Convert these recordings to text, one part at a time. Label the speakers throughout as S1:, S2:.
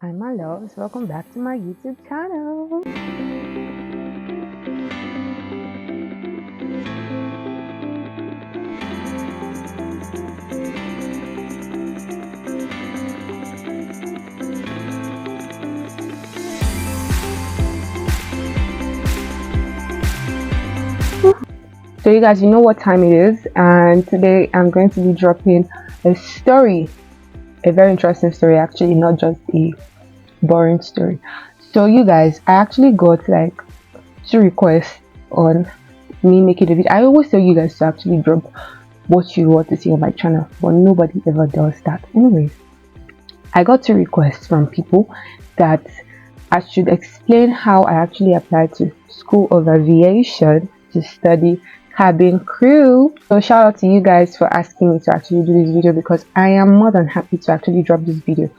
S1: Hi my loves, welcome back to my YouTube channel. So you guys, you know what time it is, and today I'm going to be dropping a story, a very interesting story actually, not just a boring story. So you guys, I actually got like 2 requests on me making a video. I always tell you guys to actually drop what you want to see on my channel, but nobody ever does that. Anyways, I got 2 requests from people that I should explain how I actually applied to School of Aviation to study cabin crew. So shout out to you guys for asking me to actually do this video, because I am more than happy to actually drop this video.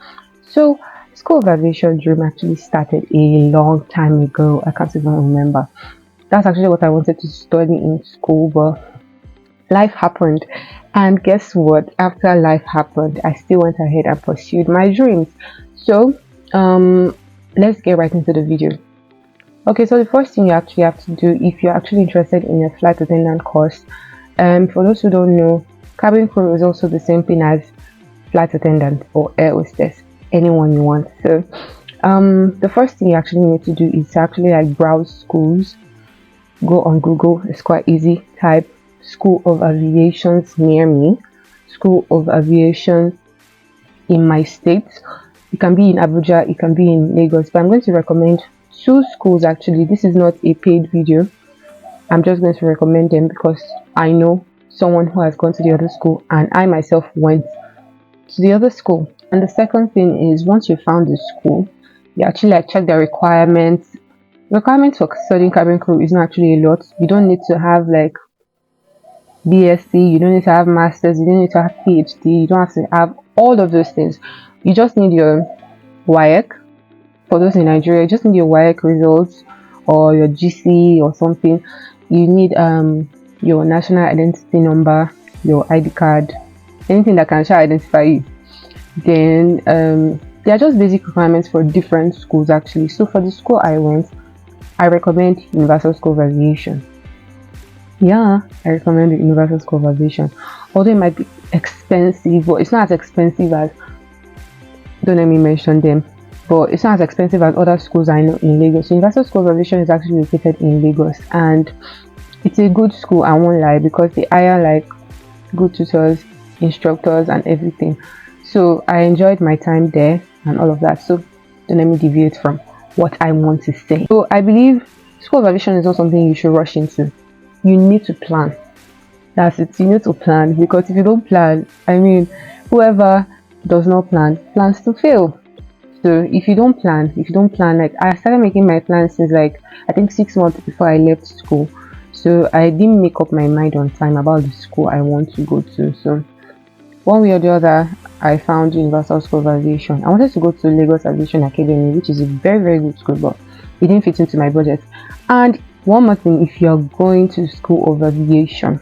S1: So School of Aviation dream actually started a long time ago. I can't even remember. That's actually what I wanted to study in school, but life happened. And guess what? After life happened, I still went ahead and pursued my dreams. So let's get right into the video. Okay, so the first thing you actually have to do if you're actually interested in a flight attendant course, for those who don't know, cabin crew is also the same thing as flight attendant or air hostess, anyone you want. So the first thing you actually need to do is to actually like browse schools. Go on Google, it's quite easy. Type School of Aviations near me, School of Aviation in my state. It can be in Abuja, it can be in Lagos, but I'm going to recommend 2 schools actually. This is not a paid video. I'm just going to recommend them because I know someone who has gone to the other school, and I myself went to the other school. And the second thing is, once you found the school, you actually like check the requirements. Requirements for studying cabin crew is not actually a lot. You don't need to have like BSc, you don't need to have masters, you don't need to have PhD, you don't have to have all of those things. You just need your WAEC. For those in Nigeria, you just need your WAEC results or your GC or something. You need your national identity number, your ID card, anything that can identify you. Then they are just basic requirements for different schools actually. So for the school I went, I recommend Universal School of Aviation. Yeah, I recommend the Universal School of Aviation. Although it might be expensive, but it's not as expensive as, don't let me mention them, but it's not as expensive as other schools I know in Lagos. So Universal School of Aviation is actually located in Lagos, and it's a good school, I won't lie, because they hire like good tutors, instructors and everything. So I enjoyed my time there and all of that. So don't let me deviate from what I want to say. So I believe School of Aviation is not something you should rush into. You need to plan. That's it. You need to plan, because if you don't plan, I mean, whoever does not plan plans to fail. So if you don't plan, like I started making my plans since like I think 6 months before I left school. So I didn't make up my mind on time about the school I want to go to. So one way or the other, I found Universal School of Aviation. I wanted to go to Lagos Aviation Academy, which is a very, very good school, but it didn't fit into my budget. And one more thing, if you're going to School of Aviation,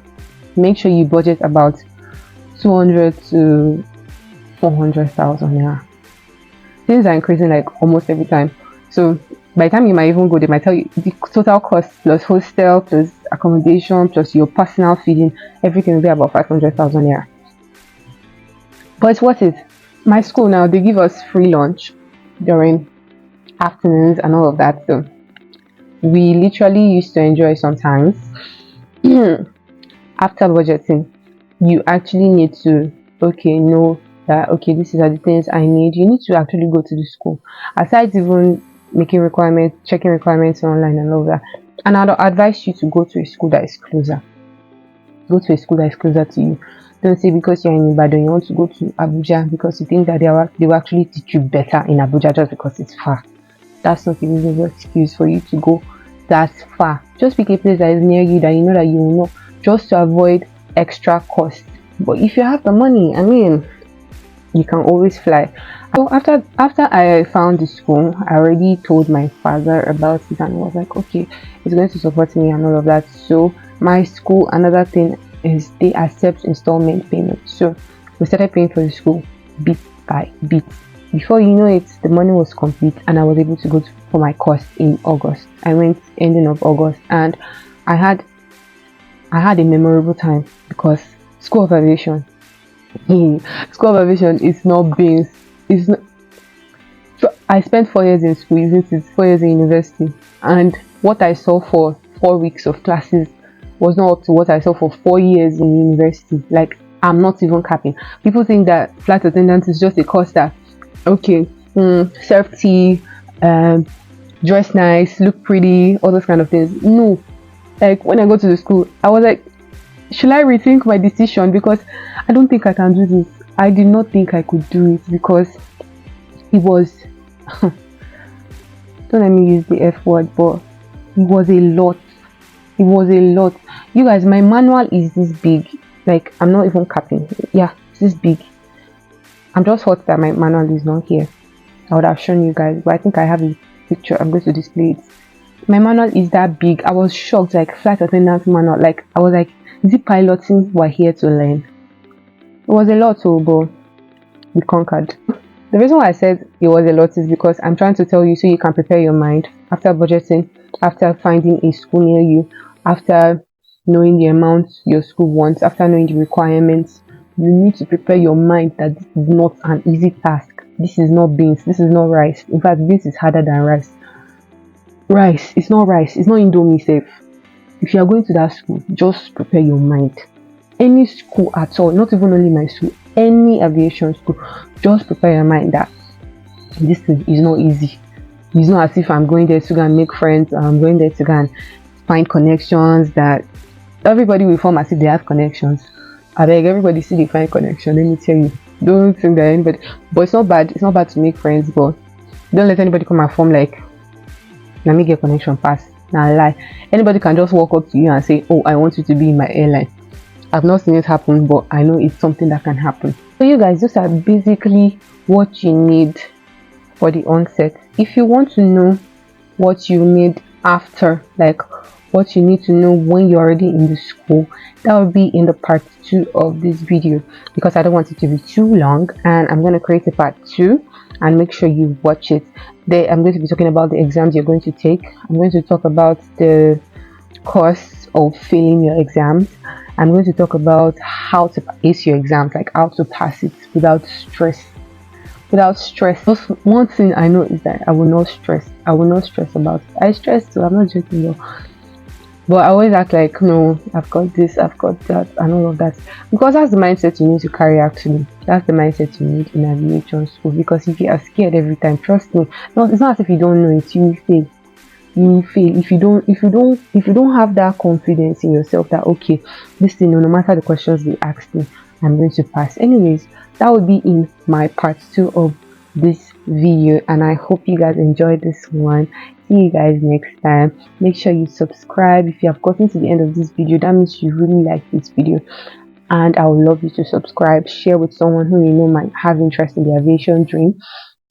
S1: make sure you budget about 200 to 400,000 naira. Things are increasing like almost every time. So by the time you might even go, they might tell you the total cost plus hostel plus accommodation plus your personal feeding, everything will be about 500,000 naira. But it's worth it. My school now, they give us free lunch during afternoons and all of that. So we literally used to enjoy sometimes. After budgeting, you actually need to know that these are the things I need. You need to actually go to the school. Aside even making requirements, checking requirements online and all of that. And I'd advise you to go to a school that is closer. Go to a school that is closer to you. Don't say because you're in Ibadan you want to go to Abuja because you think that they will actually teach you better in Abuja just because it's far. That's not a reasonable excuse for you to go that far. Just pick a place that is near you that you know that you will know, just to avoid extra cost. But if you have the money, I mean, you can always fly. So after I found the school, I already told my father about it, and he was like, okay, he's going to support me and all of that. So my school, another thing is they accept installment payment. So we started paying for the school bit by bit. Before you know it, the money was complete and I was able to go for my course in August. I went ending of August, and I had a memorable time because School of Aviation. School of Aviation is not being. It's not, so I spent 4 years in school, isn't it? 4 years in university, and what I saw for 4 weeks of classes was not up to what I saw for 4 years in university. Like, I'm not even capping. People think that flight attendant is just a course that, okay, serve tea, dress nice, look pretty, all those kind of things. No, like when I go to the school, I was like, should I rethink my decision, because I don't think I can do this. I did not think I could do it because it was don't let me use the F word, but it was a lot. It was a lot. You guys, my manual is this big. Like, I'm not even capping. Yeah, it's this big. I'm just hurt that my manual is not here. I would have shown you guys, but I think I have a picture. I'm going to display it. My manual is that big. I was shocked. Like, flight attendant manual. Like, I was like, is it piloting we're here to learn? It was a lot, but we conquered. The reason why I said it was a lot is because I'm trying to tell you so you can prepare your mind after budgeting, after finding a school near you, after knowing the amount your school wants, after knowing the requirements. You need to prepare your mind that this is not an easy task. This is not beans. This is not rice. In fact, beans is harder than rice. Rice, it's not rice. It's not Indomie safe. If you are going to that school, just prepare your mind. Any school at all, not even only my school, any aviation school, just prepare your mind that this thing is not easy. It's not as if I'm going there to go and make friends, I'm going there to go and find connections that everybody will form as if they have connections. I beg everybody see they find connection. Let me tell you, don't think that anybody, but it's not bad to make friends, but don't let anybody come and form like, let me get connection fast. Now lie. Anybody can just walk up to you and say, oh, I want you to be in my airline. I've not seen it happen, but I know it's something that can happen. So you guys, those are basically what you need for the onset. If you want to know what you need after, like what you need to know when you're already in the school, that will be in the part 2 of this video, because I don't want it to be too long, and I'm going to create a part 2 and make sure you watch it. There I'm going to be talking about the exams you're going to take. I'm going to talk about the costs of failing your exams. I'm going to talk about how to ace your exams, like how to pass it without stress. Just one thing I know is that I will not stress about it. I stress too, I'm not joking though, but I always act like, no, I've got this, I've got that, and all of that, because that's the mindset you need to carry. Actually, that's the mindset you need in aviation school, because if you are scared every time, trust me, no, it's not as if you don't know it, you will fail. If you don't have that confidence in yourself that, okay, this thing, no matter the questions they ask me, I'm going to pass. Anyways, that will be in my part 2 of this video, and I hope you guys enjoyed this one. See you guys next time. Make sure you subscribe. If you have gotten to the end of this video, that means you really like this video, and I would love you to subscribe. Share with someone who you know might have interest in the aviation dream.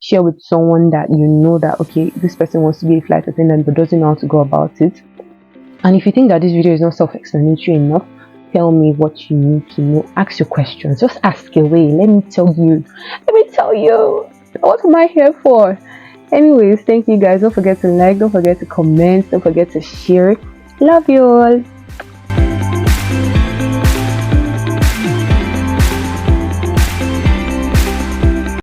S1: Share with someone that you know that, okay, this person wants to be a flight attendant but doesn't know how to go about it. And if you think that this video is not self-explanatory enough, tell me what you need to know. Ask your questions. Just ask away. Let me tell you. What am I here for? Anyways, thank you guys. Don't forget to like, don't forget to comment, don't forget to share. Love you all.